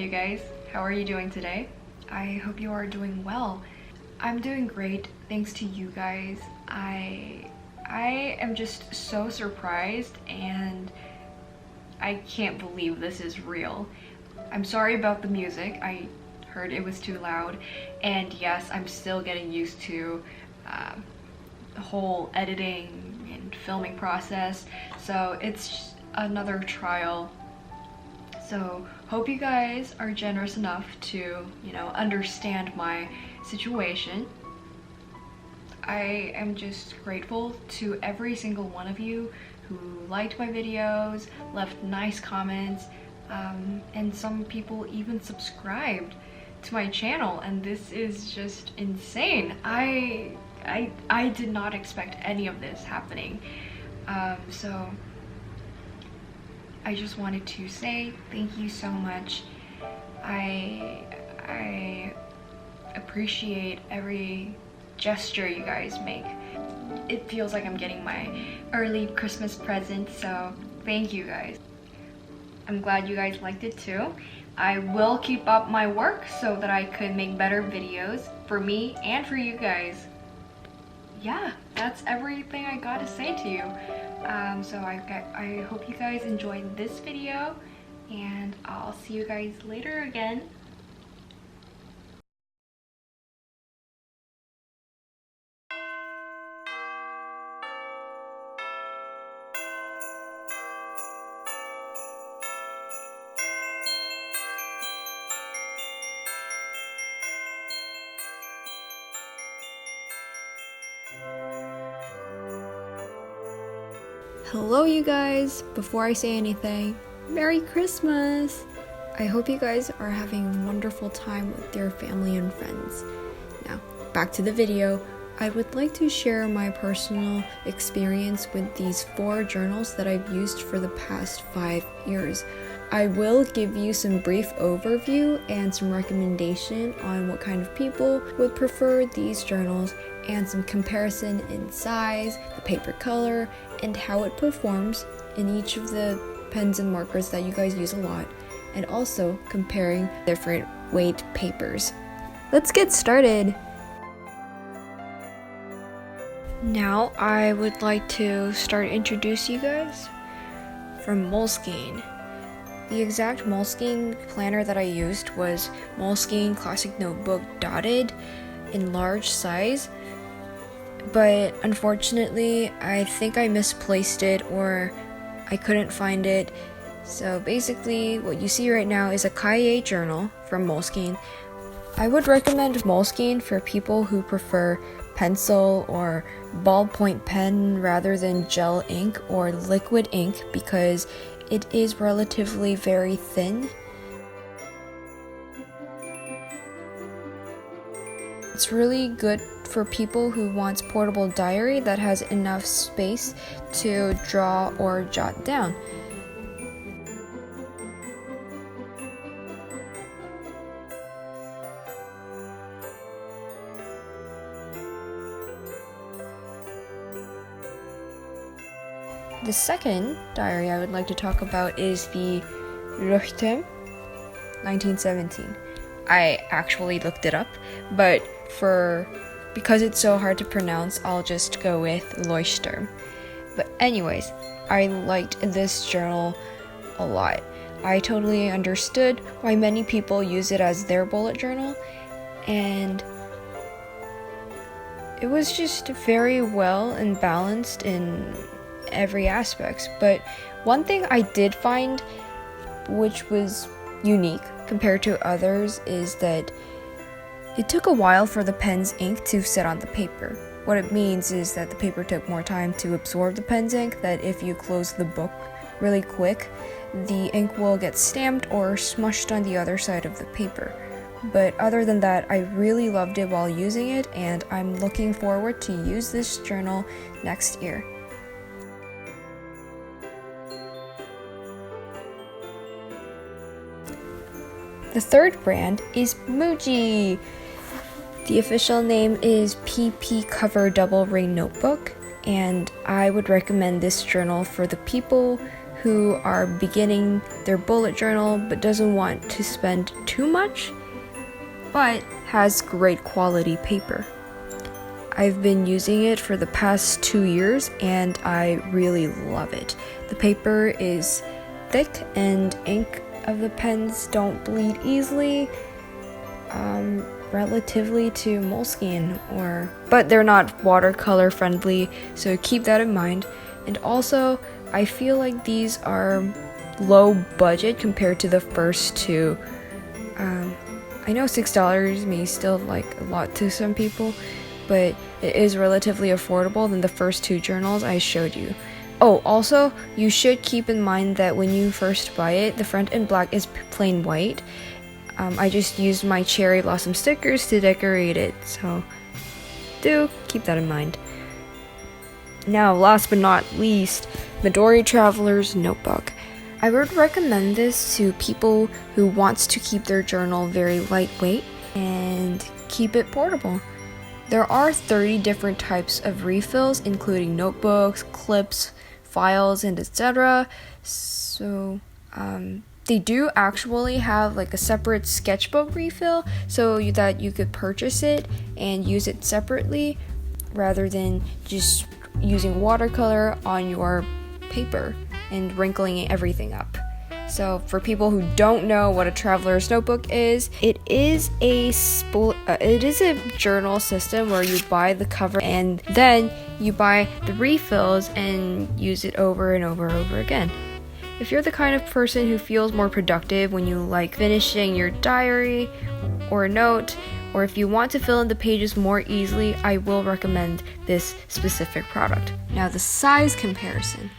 you guys, how are you doing today? I hope you are doing well. I'm doing great thanks to you guys. I am just so surprised and I can't believe this is real. I'm sorry about the music. I heard it was too loud, and yes, I'm still getting used to the whole editing and filming process, so it's another trial. So hope you guys are generous enough to, understand my situation. I am just grateful to every single one of you who liked my videos, left nice comments, and some people even subscribed to my channel, and this is just insane. I did not expect any of this happening. So I just wanted to say thank you so much. I appreciate every gesture you guys make. It feels like I'm getting my early Christmas present, so thank you guys. I'm glad you guys liked it too. I will keep up my work so that I could make better videos for me and for you guys. Yeah, that's everything I gotta say to you. So I hope you guys enjoyed this video, and I'll see you guys later again. Hello you guys! Before I say anything, Merry Christmas! I hope you guys are having a wonderful time with your family and friends. Now, back to the video. I would like to share my personal experience with these 4 journals that I've used for the past 5 years. I will give you some brief overview and some recommendation on what kind of people would prefer these journals, and some comparison in size, the paper color, and how it performs in each of the pens and markers that you guys use a lot, and also comparing different weight papers. Let's get started! Now I would like to start introduce you guys from Moleskine. The exact Moleskine planner that I used was Moleskine Classic Notebook Dotted in large size, but unfortunately I think I misplaced it or I couldn't find it. So basically what you see right now is a Cahier journal from Moleskine. I would recommend Moleskine for people who prefer pencil or ballpoint pen rather than gel ink or liquid ink, because it is relatively very thin. It's really good for people who wants portable diary that has enough space to draw or jot down. The second diary I would like to talk about is the Leuchtturm1917. I actually looked it up, but because it's so hard to pronounce, I'll just go with Leuchtturm. But anyways, I liked this journal a lot. I totally understood why many people use it as their bullet journal, and it was just very well and balanced in every aspect. But one thing I did find which was unique compared to others is that it took a while for the pen's ink to set on the paper. What it means is that the paper took more time to absorb the pen's ink, that if you close the book really quick, the ink will get stamped or smushed on the other side of the paper. But other than that, I really loved it while using it, and I'm looking forward to use this journal next year. The third brand is MUJI. The official name is PP Cover Double Ring Notebook, and I would recommend this journal for the people who are beginning their bullet journal but doesn't want to spend too much, but has great quality paper. I've been using it for the past 2 years and I really love it. The paper is thick and ink of the pens don't bleed easily, relatively to Moleskine, but they're not watercolor friendly, so keep that in mind. And also, I feel like these are low budget compared to the first two. I know $6 may still like a lot to some people, but it is relatively affordable than the first two journals I showed you. Oh, also, you should keep in mind that when you first buy it, the front and back is plain white. I just used my cherry blossom stickers to decorate it, so do keep that in mind. Now, last but not least, Midori Traveler's Notebook. I would recommend this to people who wants to keep their journal very lightweight and keep it portable. There are 30 different types of refills, including notebooks, clips, files, and etc. So they do actually have like a separate sketchbook refill so that you could purchase it and use it separately rather than just using watercolor on your paper and wrinkling everything up. So for people who don't know what a traveler's notebook is, it is a journal system where you buy the cover and then you buy the refills and use it over and over and over again. If you're the kind of person who feels more productive when you like finishing your diary or a note, or if you want to fill in the pages more easily, I will recommend this specific product. Now, the size comparison.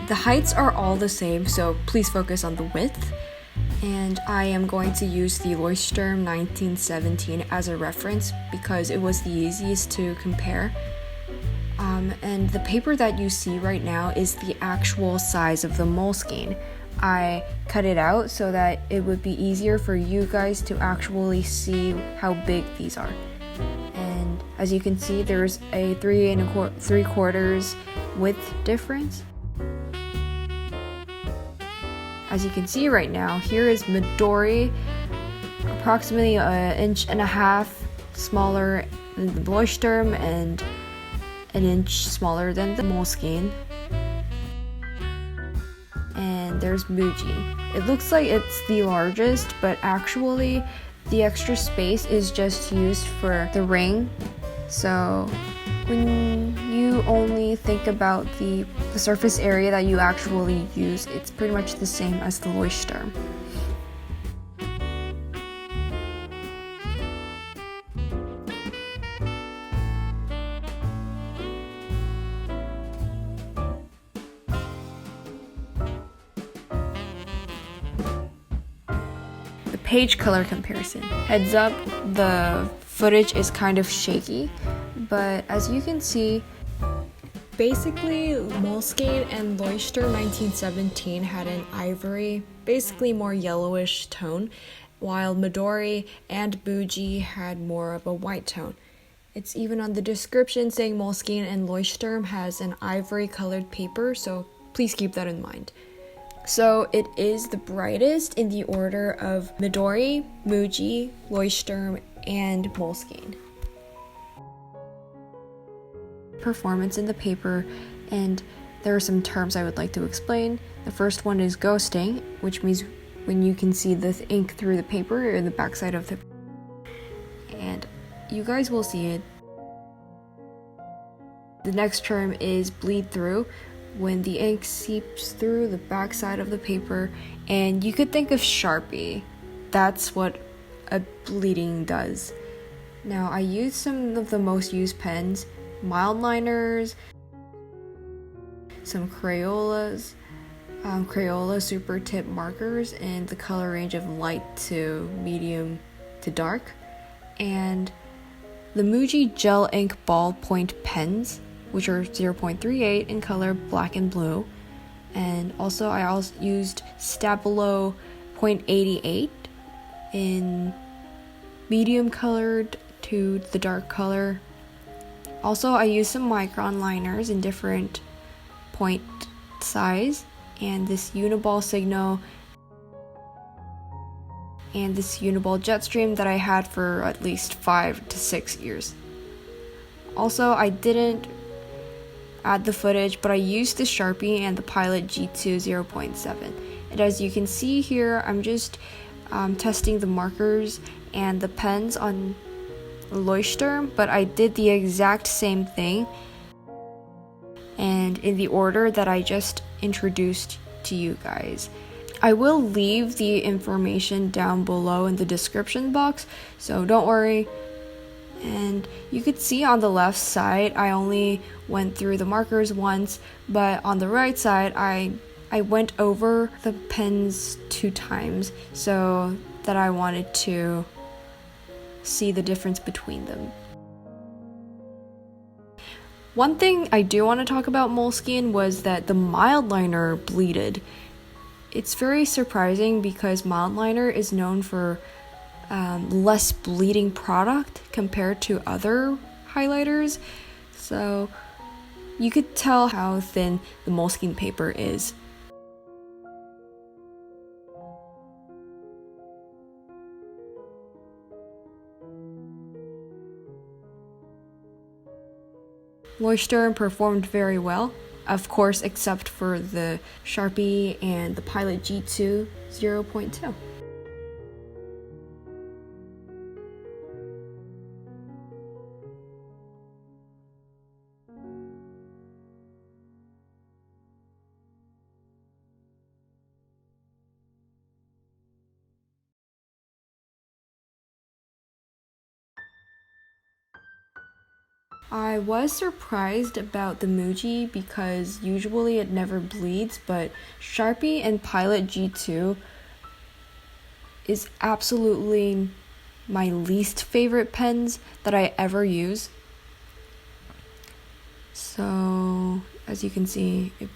The heights are all the same, so please focus on the width. And I am going to use the Leuchtturm1917 as a reference because it was the easiest to compare. And the paper that you see right now is the actual size of the Moleskine. I cut it out so that it would be easier for you guys to actually see how big these are. And as you can see, there's a 3 3/4 width difference. As you can see right now, here is Midori, approximately 1.5 inches smaller than the Leuchtturm and 1 inch smaller than the Moleskine. And there's MUJI. It looks like it's the largest, but actually the extra space is just used for the ring. So when you only think about the surface area that you actually use, it's pretty much the same as the Leuchtturm. The page color comparison. Heads up, the footage is kind of shaky, but as you can see, basically Moleskine and Leuchtturm1917 had an ivory, basically more yellowish tone, while Midori and MUJI had more of a white tone. It's even on the description saying Moleskine and Leuchtturm has an ivory colored paper, so please keep that in mind. So it is the brightest in the order of Midori, MUJI, Leuchtturm, and Moleskine. Performance in the paper, and there are some terms I would like to explain. The first one is ghosting, which means when you can see the ink through the paper or the backside of the, and you guys will see it. The next term is bleed through, when the ink seeps through the backside of the paper, and you could think of Sharpie. That's what a bleeding does. Now, I use some of the most used pens, mild liners, some Crayolas, Crayola super tip markers in the color range of light to medium to dark, and the MUJI gel ink ballpoint pens, which are 0.38 in color black and blue. And also I also used Stabilo 0.88 in medium colored to the dark color. Also I used some micron liners in different point size and this uniball signal, and this uniball jet stream that I had for at least 5 to 6 years. Also, I didn't add the footage, but I used the Sharpie and the Pilot G2 0.7. And as you can see here, I'm just testing the markers and the pens on Leuchtturm, but I did the exact same thing and in the order that I just introduced to you guys. I will leave the information down below in the description box, so don't worry. And you could see on the left side, I only went through the markers once, but on the right side, I went over the pens 2 times so that I wanted to see the difference between them. One thing I do want to talk about Moleskine was that the mild liner bleeded. It's very surprising because mild liner is known for less bleeding product compared to other highlighters, so you could tell how thin the Moleskine paper is. Leuchtturm performed very well, of course, except for the Sharpie and the Pilot G2 0.2. I was surprised about the MUJI because usually it never bleeds, but Sharpie and Pilot G2 is absolutely my least favorite pens that I ever use. So, as you can see, it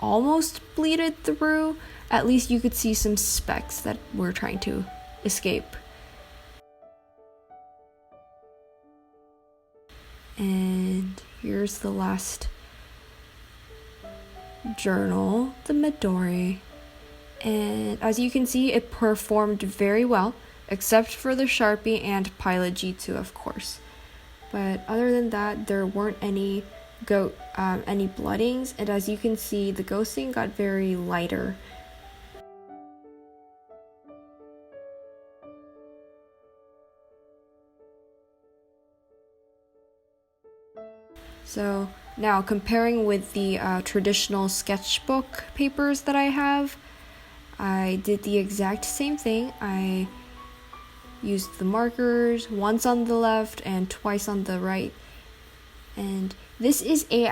almost bleeded through. At least you could see some specks that were trying to escape. And here's the last journal, the Midori. And as you can see, it performed very well, except for the Sharpie and Pilot G2, of course. But other than that, there weren't any bloodings, and as you can see, the ghosting got very lighter. So now comparing with the traditional sketchbook papers that I have, I did the exact same thing. I used the markers once on the left and twice on the right. And this is a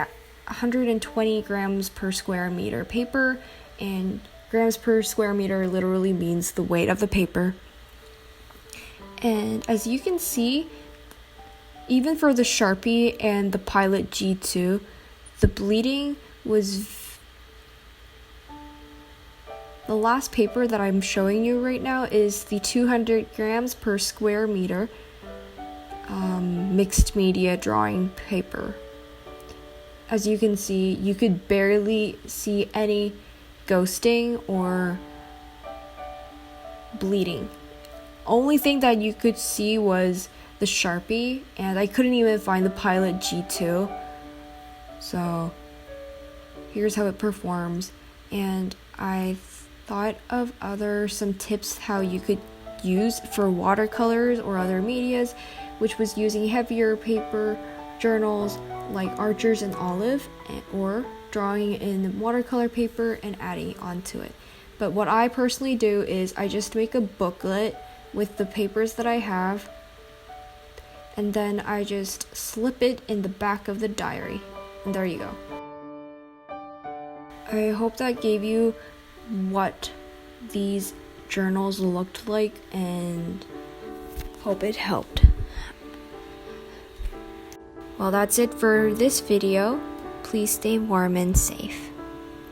120 grams per square meter paper, and grams per square meter literally means the weight of the paper. And as you can see, even for the Sharpie and the Pilot G2, the bleeding was... The last paper that I'm showing you right now is the 200 grams per square meter mixed media drawing paper. As you can see, you could barely see any ghosting or bleeding. Only thing that you could see was the Sharpie, and I couldn't even find the Pilot G2. So here's how it performs. And I thought of some tips how you could use for watercolors or other medias, which was using heavier paper journals like Archer's and Olive, or drawing in watercolor paper and adding onto it. But what I personally do is I just make a booklet with the papers that I have, and then I just slip it in the back of the diary. And there you go. I hope that gave you what these journals looked like, and hope it helped. Well, that's it for this video. Please stay warm and safe.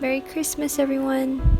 Merry Christmas, everyone!